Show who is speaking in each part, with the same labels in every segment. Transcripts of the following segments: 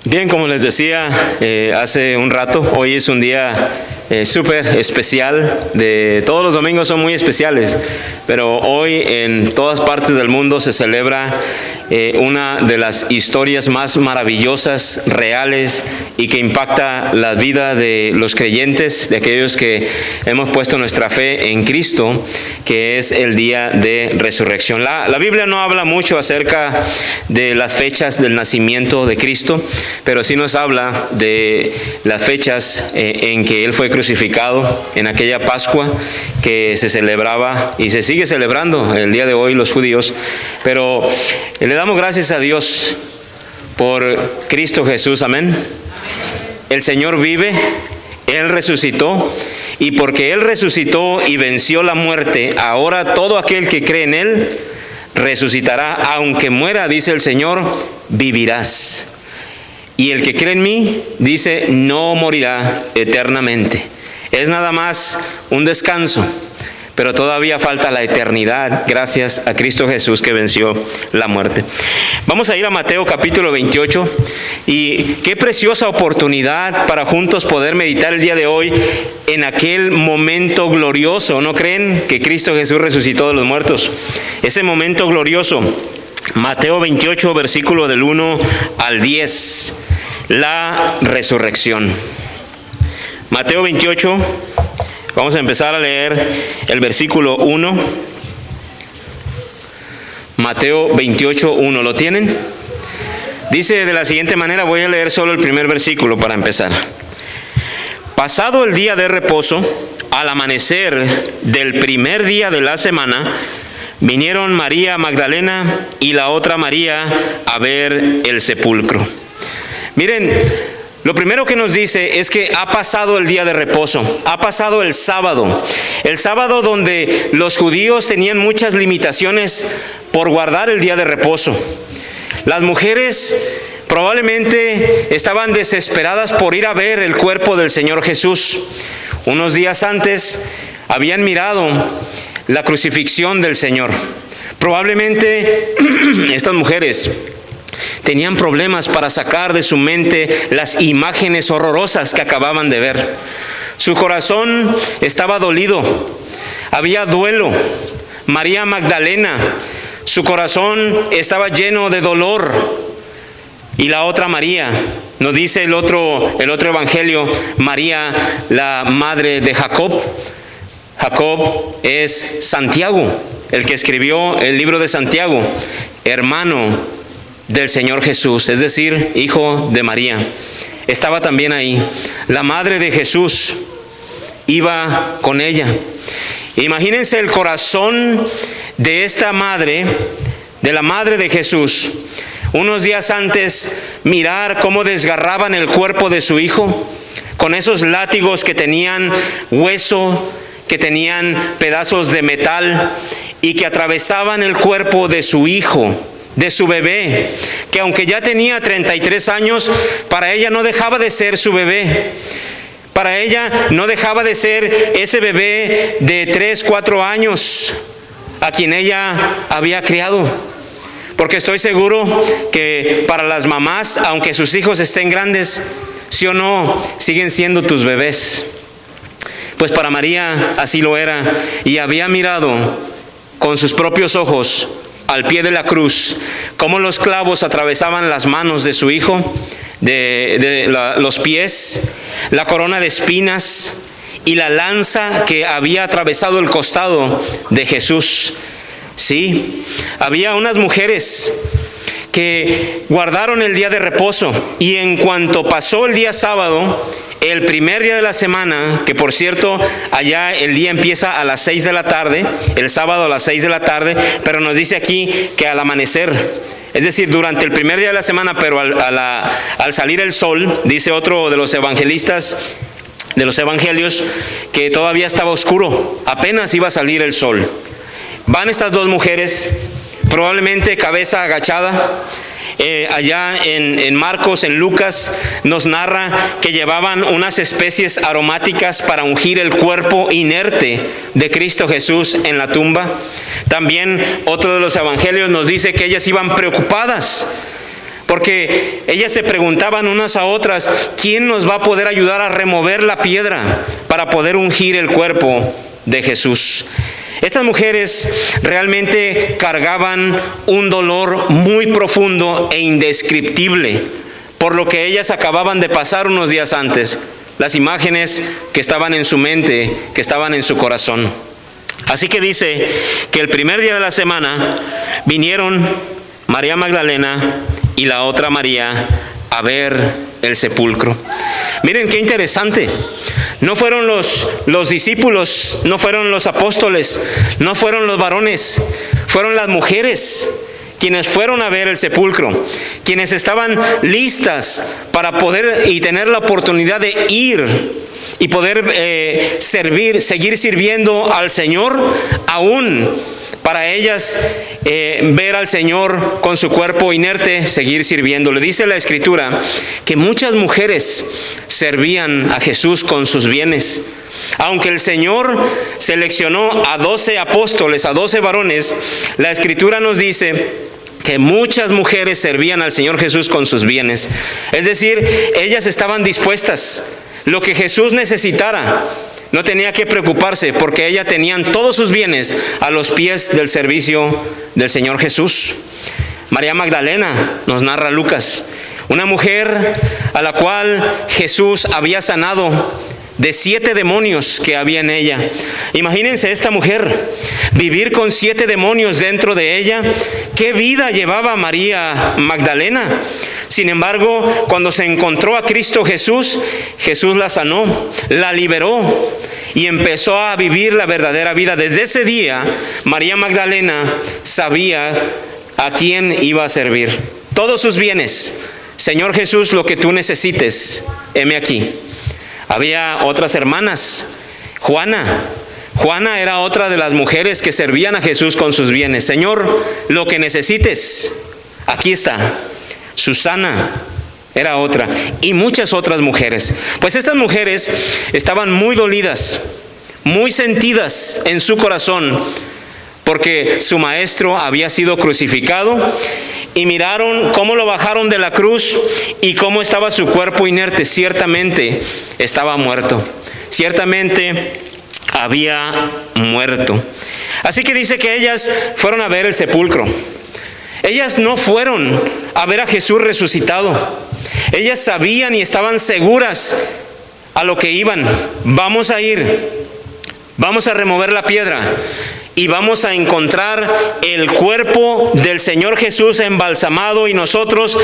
Speaker 1: Bien, como les decía hace un rato, hoy es un día súper especial. Todos los domingos son muy especiales, pero hoy en todas partes del mundo se celebra una de las historias más maravillosas, reales y que impacta la vida de los creyentes, de aquellos que hemos puesto nuestra fe en Cristo, que es el día de resurrección. La Biblia no habla mucho acerca de las fechas del nacimiento de Cristo, pero sí nos habla de las fechas en que Él fue crucificado, en aquella Pascua que se celebraba y se sigue celebrando el día de hoy los judíos. Pero le damos gracias a Dios por Cristo Jesús, amén. El Señor vive, Él resucitó, y porque Él resucitó y venció la muerte, ahora todo aquel que cree en Él resucitará, aunque muera, dice el Señor, vivirás. Y el que cree en mí, dice, no morirá eternamente. Es nada más un descanso, pero todavía falta la eternidad, gracias a Cristo Jesús que venció la muerte. Vamos a ir a Mateo capítulo 28, y qué preciosa oportunidad para juntos poder meditar el día de hoy en aquel momento glorioso. ¿No creen que Cristo Jesús resucitó de los muertos? Ese momento glorioso. Mateo 28, versículo del 1 al 10, la resurrección. Mateo 28, vamos a empezar a leer el versículo 1. Mateo 28, 1, ¿lo tienen? Dice de la siguiente manera, voy a leer solo el primer versículo para empezar. Pasado el día de reposo, al amanecer del primer día de la semana, vinieron María Magdalena y la otra María a ver el sepulcro. Miren, lo primero que nos dice es que ha pasado el día de reposo, ha pasado el sábado donde los judíos tenían muchas limitaciones por guardar el día de reposo. Las mujeres probablemente estaban desesperadas por ir a ver el cuerpo del Señor Jesús. Unos días antes habían mirado la crucifixión del Señor. Probablemente estas mujeres tenían problemas para sacar de su mente las imágenes horrorosas que acababan de ver. Su corazón estaba dolido, había duelo. María Magdalena, su corazón estaba lleno de dolor. Y la otra María, nos dice el otro evangelio, María, la madre de Jacob. Jacob es Santiago, el que escribió el libro de Santiago, hermano del Señor Jesús, es decir, hijo de María. Estaba también ahí. La madre de Jesús iba con ella. Imagínense el corazón de esta madre, de la madre de Jesús. Unos días antes, mirar cómo desgarraban el cuerpo de su hijo, con esos látigos que tenían hueso, que tenían pedazos de metal y que atravesaban el cuerpo de su hijo, de su bebé, que aunque ya tenía 33 años, para ella no dejaba de ser su bebé. Para ella no dejaba de ser ese bebé de 3, 4 años a quien ella había criado. Porque estoy seguro que para las mamás, aunque sus hijos estén grandes, sí o no, siguen siendo tus bebés. Pues para María así lo era, y había mirado con sus propios ojos al pie de la cruz cómo los clavos atravesaban las manos de su hijo, los pies, la corona de espinas y la lanza que había atravesado el costado de Jesús. Sí, había unas mujeres que guardaron el día de reposo, y en cuanto pasó el día sábado, el primer día de la semana, que por cierto, allá el día empieza a las 6 de la tarde, el sábado a las 6 de la tarde, pero nos dice aquí que al amanecer, es decir, durante el primer día de la semana, pero al salir el sol, dice otro de los evangelistas, de los evangelios, que todavía estaba oscuro, apenas iba a salir el sol. Van estas dos mujeres, probablemente cabeza agachada. Allá en Marcos, en Lucas, nos narra que llevaban unas especies aromáticas para ungir el cuerpo inerte de Cristo Jesús en la tumba. También otro de los evangelios nos dice que ellas iban preocupadas porque ellas se preguntaban unas a otras, ¿quién nos va a poder ayudar a remover la piedra para poder ungir el cuerpo de Jesús? Estas mujeres realmente cargaban un dolor muy profundo e indescriptible por lo que ellas acababan de pasar unos días antes, las imágenes que estaban en su mente, que estaban en su corazón. Así que dice que el primer día de la semana vinieron María Magdalena y la otra María a ver el sepulcro. Miren qué interesante. No fueron los discípulos, no fueron los apóstoles, no fueron los varones, fueron las mujeres quienes fueron a ver el sepulcro, quienes estaban listas para poder y tener la oportunidad de ir y poder seguir sirviendo al Señor, aún para ellas ver al Señor con su cuerpo inerte, seguir sirviéndole. Dice la Escritura que muchas mujeres servían a Jesús con sus bienes. Aunque el Señor seleccionó a 12 apóstoles, a 12 varones, la Escritura nos dice que muchas mujeres servían al Señor Jesús con sus bienes. Es decir, ellas estaban dispuestas. Lo que Jesús necesitara, no tenía que preocuparse, porque ellas tenían todos sus bienes a los pies del servicio del Señor Jesús. María Magdalena, nos narra Lucas, una mujer a la cual Jesús había sanado de 7 demonios que había en ella. Imagínense esta mujer, vivir con 7 demonios dentro de ella. ¿Qué vida llevaba María Magdalena? Sin embargo, cuando se encontró a Cristo Jesús, Jesús la sanó, la liberó y empezó a vivir la verdadera vida. Desde ese día, María Magdalena sabía a quién iba a servir. Todos sus bienes. Señor Jesús, lo que tú necesites, heme aquí. Había otras hermanas. Juana era otra de las mujeres que servían a Jesús con sus bienes. Señor, lo que necesites, aquí está. Susana era otra, y muchas otras mujeres. Pues estas mujeres estaban muy dolidas, muy sentidas en su corazón, porque su maestro había sido crucificado, y miraron cómo lo bajaron de la cruz y cómo estaba su cuerpo inerte. Ciertamente estaba muerto, ciertamente había muerto. Así que dice que ellas fueron a ver el sepulcro. Ellas no fueron a ver a Jesús resucitado. Ellas sabían y estaban seguras a lo que iban. Vamos a ir, vamos a remover la piedra y vamos a encontrar el cuerpo del Señor Jesús embalsamado, y nosotros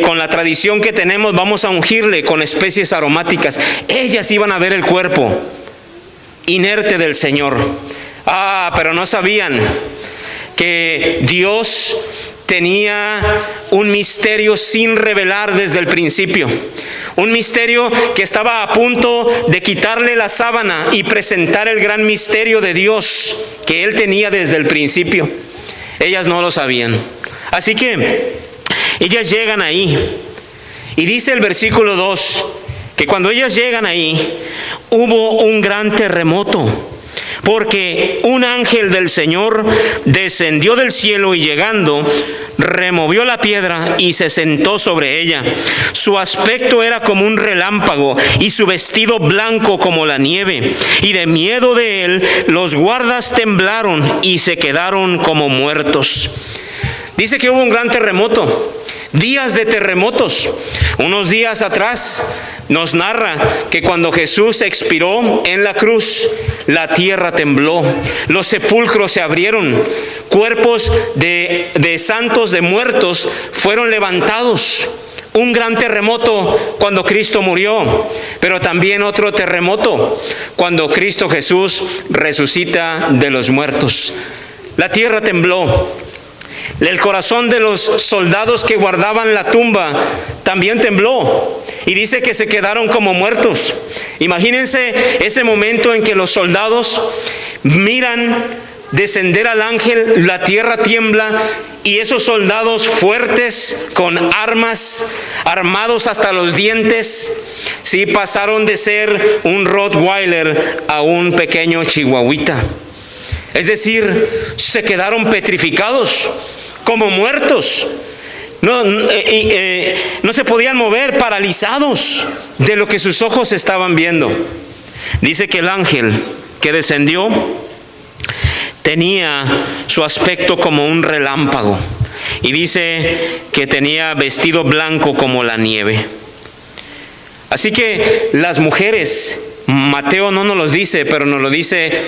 Speaker 1: con la tradición que tenemos vamos a ungirle con especies aromáticas. Ellas iban a ver el cuerpo inerte del Señor. Pero no sabían que Dios tenía un misterio sin revelar desde el principio. Un misterio que estaba a punto de quitarle la sábana y presentar el gran misterio de Dios que Él tenía desde el principio. Ellas no lo sabían. Así que ellas llegan ahí. Y dice el versículo 2, que cuando ellas llegan ahí, hubo un gran terremoto. Porque un ángel del Señor descendió del cielo y llegando, removió la piedra y se sentó sobre ella. Su aspecto era como un relámpago y su vestido blanco como la nieve. Y de miedo de él, los guardas temblaron y se quedaron como muertos. Dice que hubo un gran terremoto. Días de terremotos. Unos días atrás nos narra que cuando Jesús expiró en la cruz, la tierra tembló, los sepulcros se abrieron, cuerpos de santos, de muertos, fueron levantados. Un gran terremoto cuando Cristo murió, pero también otro terremoto cuando Cristo Jesús resucita de los muertos. La tierra tembló. El corazón de los soldados que guardaban la tumba también tembló, y dice que se quedaron como muertos. Imagínense ese momento en que los soldados miran descender al ángel, la tierra tiembla, y esos soldados fuertes, con armas, armados hasta los dientes, sí, pasaron de ser un Rottweiler a un pequeño chihuahuita. Es decir, se quedaron petrificados, como muertos. no se podían mover, paralizados de lo que sus ojos estaban viendo. Dice que el ángel que descendió tenía su aspecto como un relámpago, y dice que tenía vestido blanco como la nieve. Así que las mujeres, Mateo no nos los dice, pero nos lo dice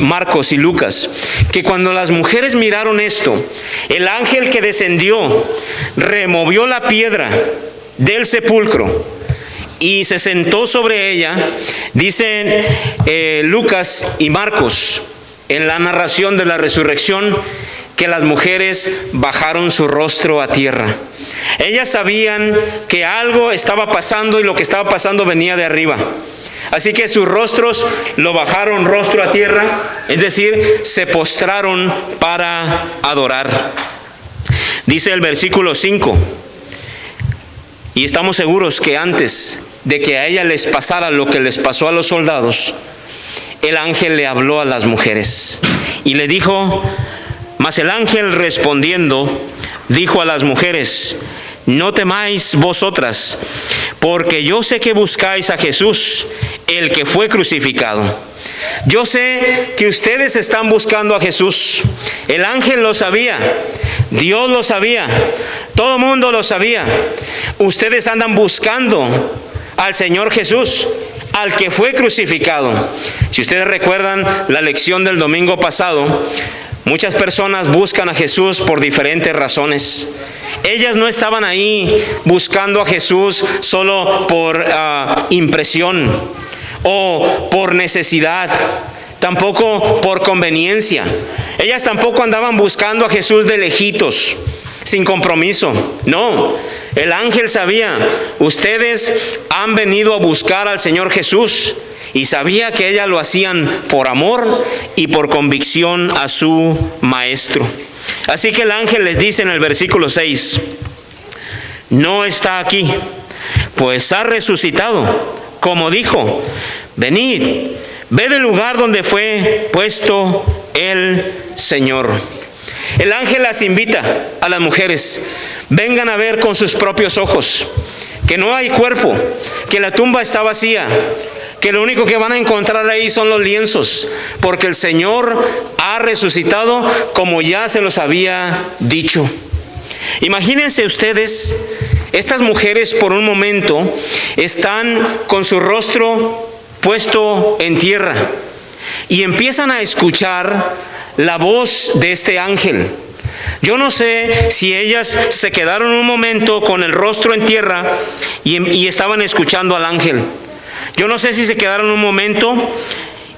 Speaker 1: Marcos y Lucas, que cuando las mujeres miraron esto, el ángel que descendió removió la piedra del sepulcro y se sentó sobre ella. Dicen Lucas y Marcos en la narración de la resurrección que las mujeres bajaron su rostro a tierra. Ellas sabían que algo estaba pasando y lo que estaba pasando venía de arriba. Así que sus rostros lo bajaron rostro a tierra, es decir, se postraron para adorar. Dice el versículo 5, y estamos seguros que antes de que a ella les pasara lo que les pasó a los soldados, el ángel le habló a las mujeres y le dijo, mas el ángel respondiendo dijo a las mujeres, no temáis vosotras, porque yo sé que buscáis a Jesús, el que fue crucificado. Yo sé que ustedes están buscando a Jesús. El ángel lo sabía, Dios lo sabía, todo el mundo lo sabía. Ustedes andan buscando al Señor Jesús, al que fue crucificado. Si ustedes recuerdan la lección del domingo pasado, muchas personas buscan a Jesús por diferentes razones. Ellas no estaban ahí buscando a Jesús solo por impresión o por necesidad, tampoco por conveniencia. Ellas tampoco andaban buscando a Jesús de lejitos, sin compromiso. No, el ángel sabía, ustedes han venido a buscar al Señor Jesús, y sabía que ellas lo hacían por amor y por convicción a su maestro. Así que el ángel les dice en el versículo 6, no está aquí, pues ha resucitado, como dijo, venid, ved el lugar donde fue puesto el Señor. El ángel las invita a las mujeres, vengan a ver con sus propios ojos, que no hay cuerpo, que la tumba está vacía, que lo único que van a encontrar ahí son los lienzos, porque el Señor ha resucitado como ya se los había dicho. Imagínense ustedes, estas mujeres por un momento están con su rostro puesto en tierra y empiezan a escuchar la voz de este ángel. Yo no sé si ellas se quedaron un momento con el rostro en tierra y estaban escuchando al ángel. Yo no sé si se quedaron un momento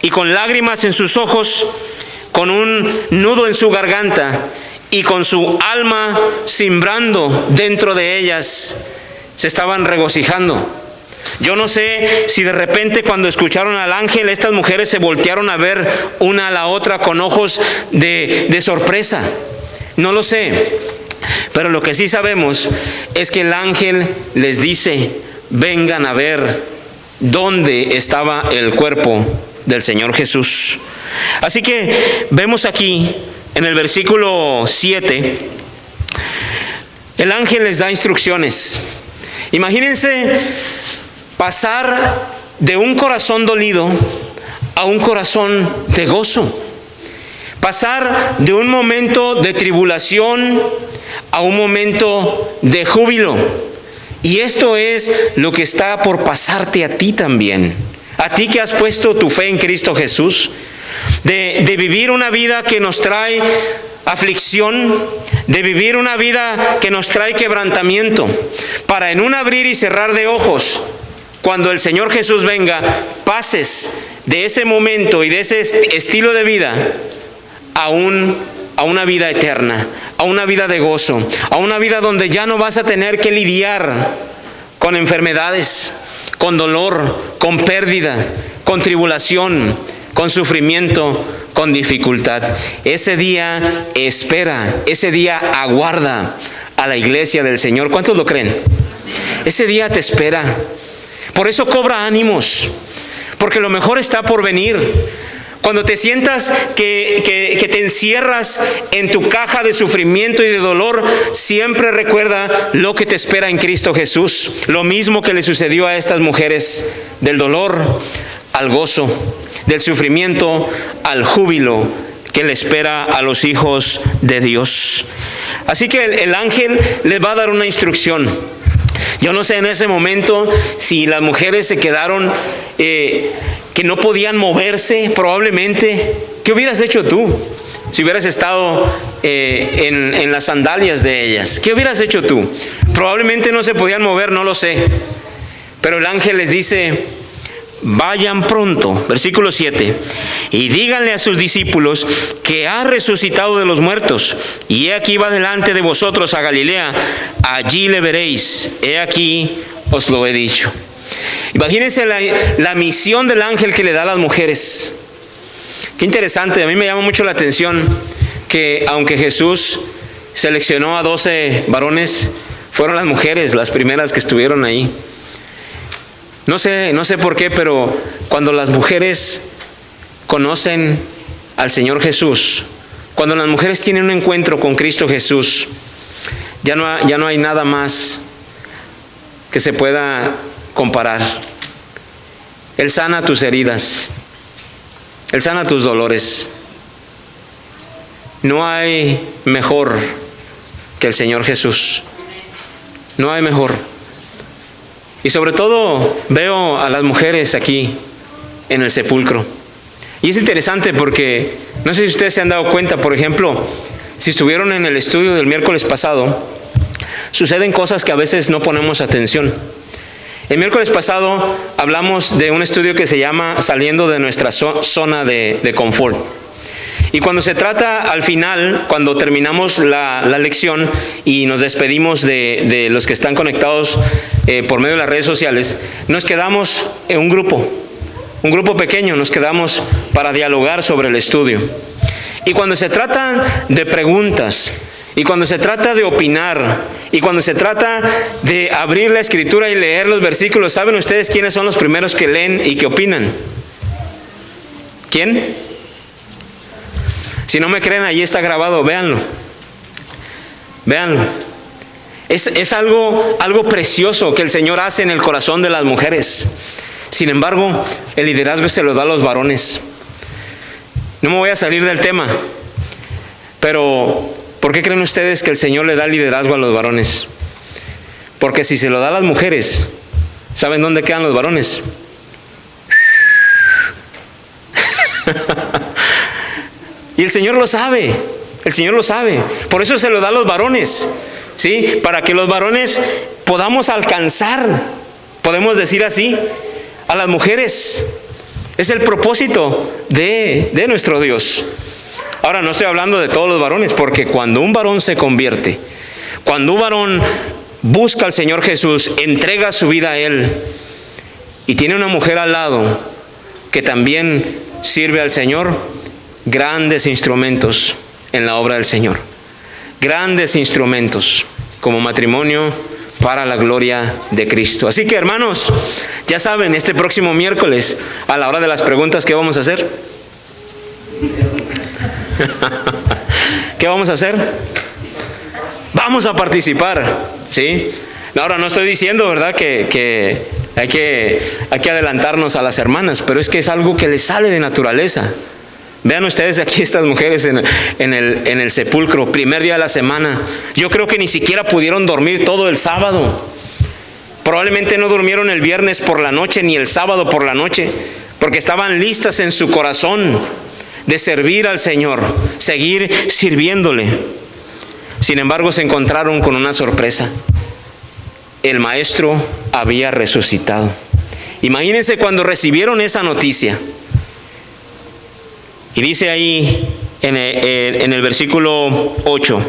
Speaker 1: y con lágrimas en sus ojos, con un nudo en su garganta y con su alma cimbrando dentro de ellas, se estaban regocijando. Yo no sé si de repente cuando escucharon al ángel, estas mujeres se voltearon a ver una a la otra con ojos de sorpresa. No lo sé. Pero lo que sí sabemos es que el ángel les dice, vengan a ver dónde estaba el cuerpo del Señor Jesús. Así que vemos aquí en el versículo 7, el ángel les da instrucciones. Imagínense pasar de un corazón dolido a un corazón de gozo. Pasar de un momento de tribulación a un momento de júbilo. Y esto es lo que está por pasarte a ti también. A ti que has puesto tu fe en Cristo Jesús. De vivir una vida que nos trae aflicción, de vivir una vida que nos trae quebrantamiento, para en un abrir y cerrar de ojos, cuando el Señor Jesús venga, pases de ese momento y de ese estilo de vida a una vida eterna, a una vida de gozo, a una vida donde ya no vas a tener que lidiar con enfermedades, con dolor, con pérdida, con tribulación, con sufrimiento, con dificultad. Ese día espera, ese día aguarda a la iglesia del Señor. ¿Cuántos lo creen? Ese día te espera. Por eso cobra ánimos, porque lo mejor está por venir. Cuando te sientas que te encierras en tu caja de sufrimiento y de dolor, siempre recuerda lo que te espera en Cristo Jesús. Lo mismo que le sucedió a estas mujeres, del dolor al gozo, del sufrimiento al júbilo que le espera a los hijos de Dios. Así que el ángel les va a dar una instrucción. Yo no sé en ese momento si las mujeres se quedaron que no podían moverse, probablemente. ¿Qué hubieras hecho tú si hubieras estado en las sandalias de ellas? ¿Qué hubieras hecho tú? Probablemente no se podían mover, no lo sé. Pero el ángel les dice: vayan pronto, versículo 7, y díganle a sus discípulos que ha resucitado de los muertos, y he aquí va delante de vosotros a Galilea, allí le veréis, he aquí os lo he dicho. Imagínense la misión del ángel que le da a las mujeres. Qué interesante, a mí me llama mucho la atención que aunque Jesús seleccionó a 12 varones, fueron las mujeres las primeras que estuvieron ahí. No sé por qué, pero cuando las mujeres conocen al Señor Jesús, cuando las mujeres tienen un encuentro con Cristo Jesús, ya no hay nada más que se pueda comparar. Él sana tus heridas, Él sana tus dolores. No hay mejor que el Señor Jesús. No hay mejor. Y sobre todo veo a las mujeres aquí en el sepulcro. Y es interesante porque no sé si ustedes se han dado cuenta, por ejemplo, si estuvieron en el estudio del miércoles pasado, suceden cosas que a veces no ponemos atención. El miércoles pasado hablamos de un estudio que se llama Saliendo de nuestra zona de confort. Y cuando se trata al final, cuando terminamos la lección y nos despedimos de los que están conectados por medio de las redes sociales, nos quedamos en un grupo pequeño, nos quedamos para dialogar sobre el estudio. Y cuando se trata de preguntas, y cuando se trata de opinar, y cuando se trata de abrir la escritura y leer los versículos, ¿saben ustedes quiénes son los primeros que leen y que opinan? ¿Quién? Si no me creen, ahí está grabado, véanlo. Véanlo. Es algo precioso que el Señor hace en el corazón de las mujeres. Sin embargo, el liderazgo se lo da a los varones. No me voy a salir del tema, pero ¿por qué creen ustedes que el Señor le da liderazgo a los varones? Porque si se lo da a las mujeres, ¿saben dónde quedan los varones? Y el Señor lo sabe, el Señor lo sabe. Por eso se lo da a los varones, ¿sí? Para que los varones podamos alcanzar, podemos decir así, a las mujeres. Es el propósito de nuestro Dios. Ahora, no estoy hablando de todos los varones, porque cuando un varón se convierte, cuando un varón busca al Señor Jesús, entrega su vida a Él, y tiene una mujer al lado que también sirve al Señor, grandes instrumentos en la obra del Señor. Grandes instrumentos como matrimonio para la gloria de Cristo. Así que, hermanos, ya saben, este próximo miércoles, a la hora de las preguntas, ¿qué vamos a hacer? ¿Qué vamos a hacer? Vamos a participar, ¿sí? Ahora, no estoy diciendo, ¿verdad?, que hay que adelantarnos a las hermanas, pero es que es algo que les sale de naturaleza. Vean ustedes aquí estas mujeres en el sepulcro, primer día de la semana. Yo creo que ni siquiera pudieron dormir todo el sábado. Probablemente no durmieron el viernes por la noche ni el sábado por la noche, porque estaban listas en su corazón de servir al Señor, seguir sirviéndole. Sin embargo, se encontraron con una sorpresa. El Maestro había resucitado. Imagínense cuando recibieron esa noticia. Y dice ahí en el versículo 8: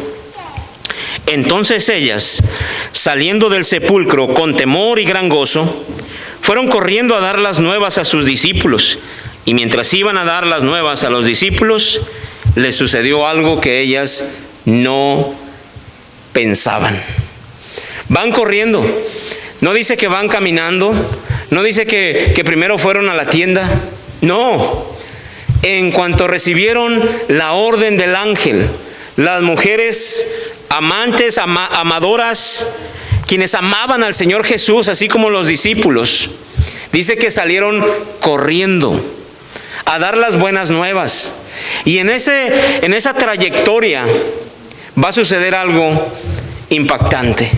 Speaker 1: entonces ellas, saliendo del sepulcro con temor y gran gozo, fueron corriendo a dar las nuevas a sus discípulos. Y mientras iban a dar las nuevas a los discípulos, les sucedió algo que ellas no pensaban. Van corriendo. No dice que van caminando. No dice que primero fueron a la tienda. No. en cuanto recibieron la orden del ángel, las mujeres amantes, amadoras, quienes amaban al Señor Jesús, así como los discípulos, dice que salieron corriendo a dar las buenas nuevas. Y en esa trayectoria va a suceder algo impactante.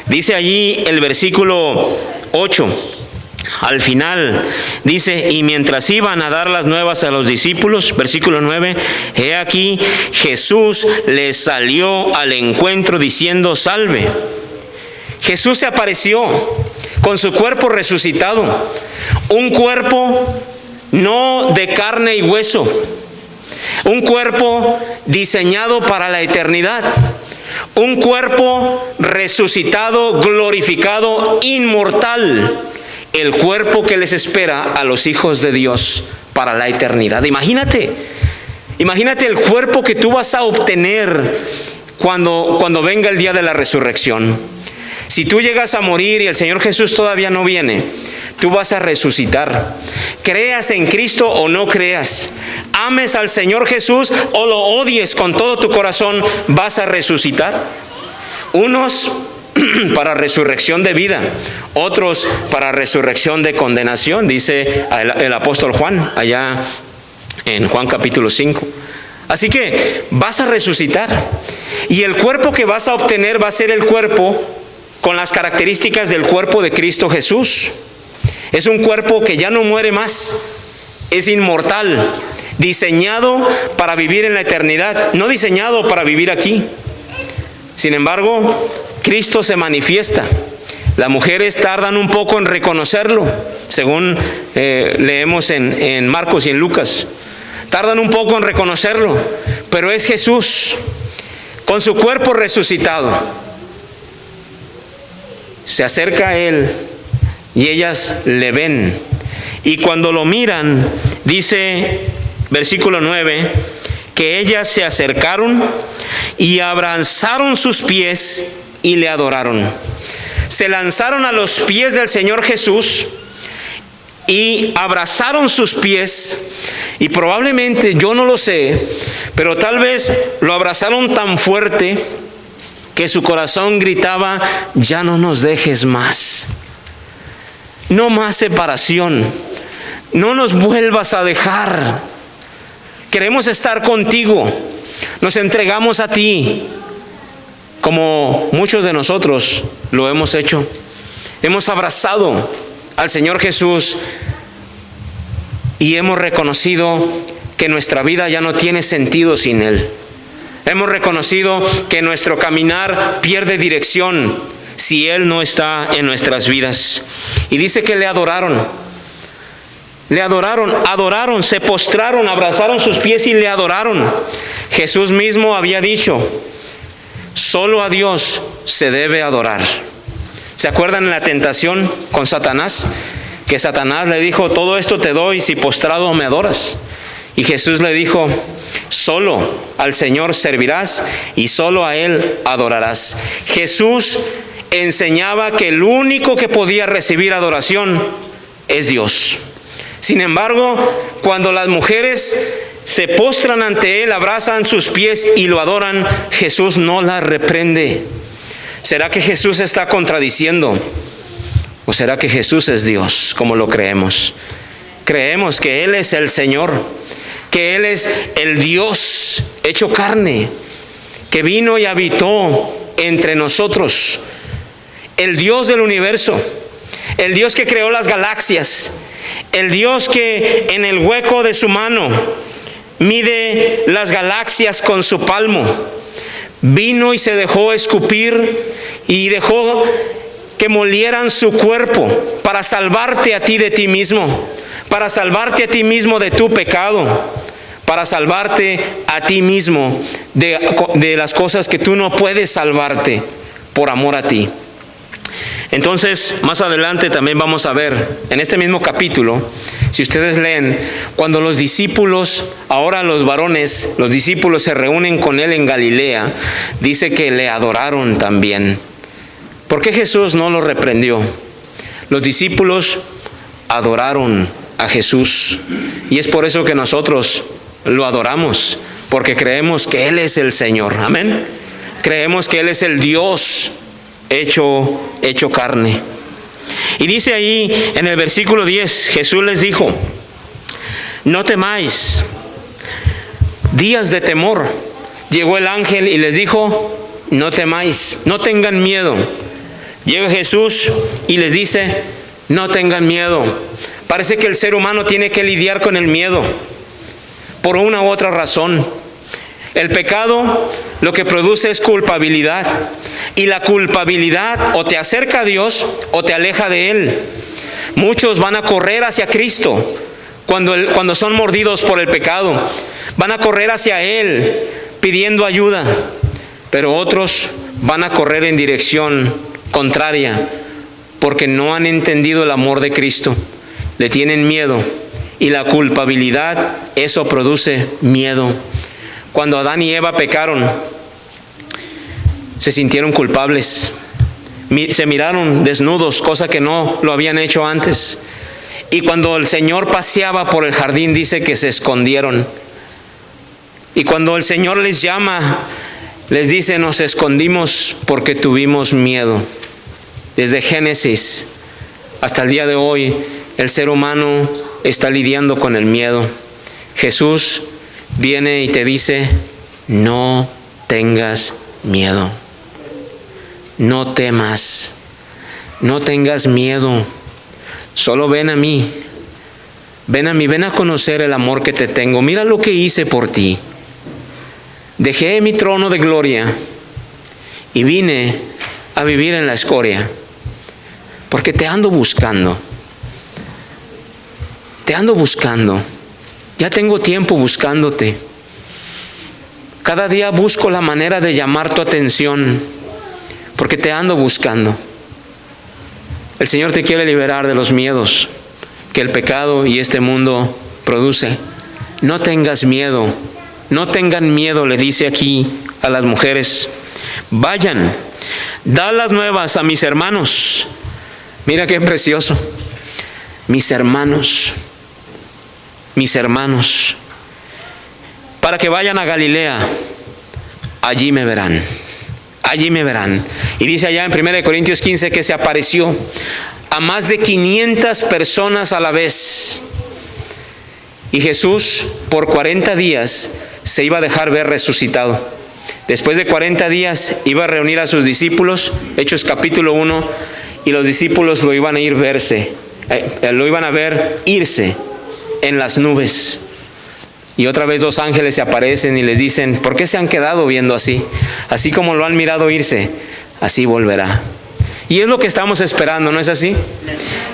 Speaker 1: Dice allí el versículo 8, al final, dice: y mientras iban a dar las nuevas a los discípulos, versículo 9, he aquí Jesús les salió al encuentro diciendo: salve. Jesús se apareció con su cuerpo resucitado, un cuerpo no de carne y hueso, un cuerpo diseñado para la eternidad, un cuerpo resucitado, glorificado, inmortal, el cuerpo que les espera a los hijos de Dios para la eternidad. Imagínate el cuerpo que tú vas a obtener cuando venga el día de la resurrección. Si tú llegas a morir y el Señor Jesús todavía no viene, tú vas a resucitar. Creas en Cristo o no creas, ames al Señor Jesús o lo odies con todo tu corazón, vas a resucitar. Unos para resurrección de vida, otros para resurrección de condenación, dice el apóstol Juan, allá en Juan capítulo 5. Así que vas a resucitar. Y el cuerpo que vas a obtener va a ser el cuerpo con las características del cuerpo de Cristo Jesús. Es un cuerpo que ya no muere más, es inmortal, diseñado para vivir en la eternidad, no diseñado para vivir aquí. Sin embargo, Cristo se manifiesta. Las mujeres tardan un poco en reconocerlo, según leemos en Marcos y en Lucas. Tardan un poco en reconocerlo, pero es Jesús con su cuerpo resucitado. Se acerca a Él y ellas le ven. Y cuando lo miran, dice versículo 9, que ellas se acercaron y abrazaron sus pies y le adoraron. Se lanzaron a los pies del Señor Jesús y abrazaron sus pies, y probablemente, yo no lo sé, pero tal vez lo abrazaron tan fuerte que su corazón gritaba: ya no nos dejes más, no más separación, no nos vuelvas a dejar, queremos estar contigo, nos entregamos a ti, como muchos de nosotros lo hemos hecho. Hemos abrazado al Señor Jesús y hemos reconocido que nuestra vida ya no tiene sentido sin Él. Hemos reconocido que nuestro caminar pierde dirección si Él no está en nuestras vidas. Y dice que le adoraron, se postraron, abrazaron sus pies y le adoraron. Jesús mismo había dicho: solo a Dios se debe adorar. ¿Se acuerdan en la tentación con Satanás? Que Satanás le dijo: todo esto te doy si postrado me adoras. Y Jesús le dijo: solo al Señor servirás y solo a Él adorarás. Jesús enseñaba que el único que podía recibir adoración es Dios. Sin embargo, cuando las mujeres se postran ante Él, abrazan sus pies y lo adoran, Jesús no las reprende. ¿Será que Jesús está contradiciendo? ¿O será que Jesús es Dios, como lo creemos? Creemos que Él es el Señor, que Él es el Dios hecho carne, que vino y habitó entre nosotros. El Dios del universo, el Dios que creó las galaxias, el Dios que en el hueco de su mano mide las galaxias con su palmo, vino y se dejó escupir y dejó que molieran su cuerpo para salvarte a ti de ti mismo, para salvarte a ti mismo de tu pecado, para salvarte a ti mismo de las cosas que tú no puedes salvarte por amor a ti. Entonces, más adelante también vamos a ver, en este mismo capítulo, si ustedes leen, cuando los discípulos, ahora los varones, los discípulos se reúnen con Él en Galilea, dice que le adoraron también. ¿Por qué Jesús no los reprendió? Los discípulos adoraron a Jesús. Y es por eso que nosotros lo adoramos, porque creemos que Él es el Señor. Amén. Creemos que Él es el Dios hecho carne. Y dice ahí en el versículo 10, Jesús les dijo: no temáis. Días de temor. Llegó el ángel y les dijo: no temáis, no tengan miedo. Llega Jesús y les dice: no tengan miedo. Parece que el ser humano tiene que lidiar con el miedo por una u otra razón. El pecado lo que produce es culpabilidad, y la culpabilidad o te acerca a Dios o te aleja de Él. Muchos van a correr hacia Cristo cuando son mordidos por el pecado. Van a correr hacia Él pidiendo ayuda, pero otros van a correr en dirección contraria porque no han entendido el amor de Cristo. Le tienen miedo, y la culpabilidad, eso produce miedo. Cuando Adán y Eva pecaron, se sintieron culpables, se miraron desnudos, cosa que no lo habían hecho antes. Y cuando el Señor paseaba por el jardín, dice que se escondieron. Y cuando el Señor les llama, les dice: nos escondimos porque tuvimos miedo. Desde Génesis hasta el día de hoy, el ser humano está lidiando con el miedo. Jesús viene y te dice: no tengas miedo, no temas, no tengas miedo, solo ven a mí, ven a conocer el amor que te tengo. Mira lo que hice por ti. Dejé mi trono de gloria y vine a vivir en la escoria, porque te ando buscando. Te ando buscando. Ya tengo tiempo buscándote. Cada día busco la manera de llamar tu atención, porque te ando buscando. El Señor te quiere liberar de los miedos que el pecado y este mundo produce. No tengas miedo, no tengan miedo, le dice aquí a las mujeres. Vayan, dad las nuevas a mis hermanos. Mira qué precioso. Mis hermanos, para que vayan a Galilea, allí me verán. Allí me verán. Y dice allá en 1 Corintios 15 que se apareció a más de 500 personas a la vez. Y Jesús por 40 días se iba a dejar ver resucitado. Después de 40 días iba a reunir a sus discípulos, Hechos capítulo 1, y los discípulos lo iban a ir verse, lo iban a ver irse en las nubes. Y otra vez 2 ángeles se aparecen y les dicen: ¿por qué se han quedado viendo así? Así como lo han mirado irse, así volverá. Y es lo que estamos esperando, ¿no es así?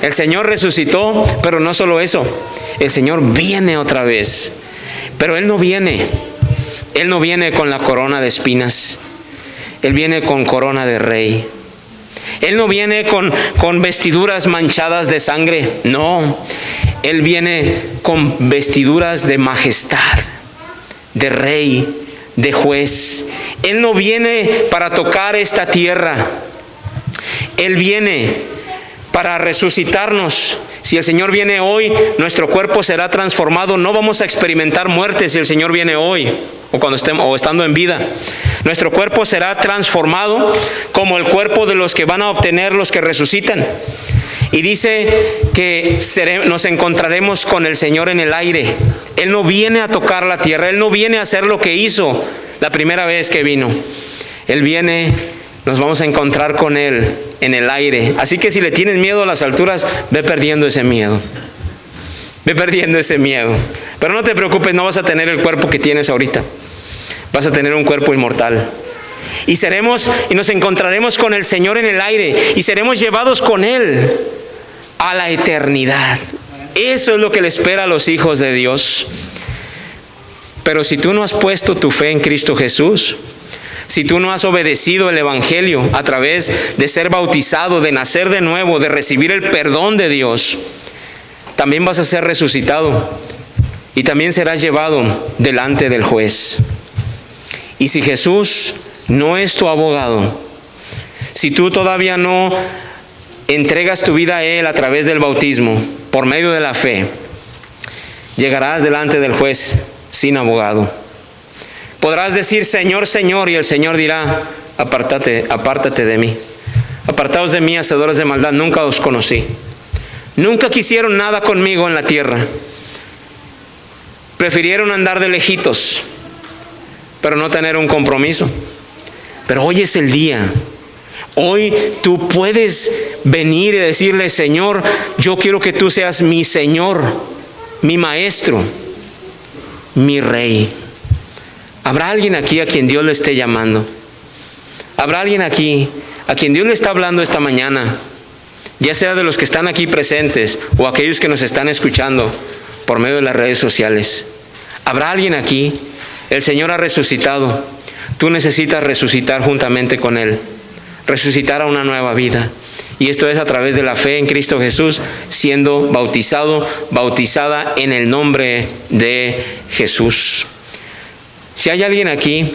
Speaker 1: El Señor resucitó, pero no solo eso. El Señor viene otra vez. Pero Él no viene con la corona de espinas. Él viene con corona de rey. Él no viene con vestiduras manchadas de sangre. No. Él viene con vestiduras de majestad, de rey, de juez. Él no viene para tocar esta tierra. Él viene para resucitarnos. Si el Señor viene hoy, nuestro cuerpo será transformado. No vamos a experimentar muerte si el Señor viene hoy o estando en vida. Nuestro cuerpo será transformado como el cuerpo de los que van a obtener los que resucitan. Y dice que nos encontraremos con el Señor en el aire. Él no viene a tocar la tierra. Él no viene a hacer lo que hizo la primera vez que vino. Él viene, nos vamos a encontrar con Él en el aire. Así que si le tienes miedo a las alturas, ve perdiendo ese miedo. Ve perdiendo ese miedo. Pero no te preocupes, no vas a tener el cuerpo que tienes ahorita. Vas a tener un cuerpo inmortal. Y nos encontraremos con el Señor en el aire. Y seremos llevados con Él a la eternidad. Eso es lo que le espera a los hijos de Dios. Pero si tú no has puesto tu fe en Cristo Jesús, si tú no has obedecido el Evangelio a través de ser bautizado, de nacer de nuevo, de recibir el perdón de Dios, también vas a ser resucitado y también serás llevado delante del juez. Y si Jesús no es tu abogado, si tú todavía no entregas tu vida a Él a través del bautismo, por medio de la fe, llegarás delante del juez sin abogado. Podrás decir, Señor, Señor, y el Señor dirá, apártate de mí. Apartaos de mí, hacedores de maldad, nunca os conocí. Nunca quisieron nada conmigo en la tierra. Prefirieron andar de lejitos, pero no tener un compromiso. Pero hoy es el día. Hoy tú puedes venir y decirle, Señor, yo quiero que tú seas mi Señor, mi Maestro, mi Rey. ¿Habrá alguien aquí a quien Dios le esté llamando? ¿Habrá alguien aquí a quien Dios le está hablando esta mañana? Ya sea de los que están aquí presentes o aquellos que nos están escuchando por medio de las redes sociales. ¿Habrá alguien aquí? El Señor ha resucitado. Tú necesitas resucitar juntamente con Él. Resucitar a una nueva vida. Y esto es a través de la fe en Cristo Jesús, siendo bautizada en el nombre de Jesús. Si hay alguien aquí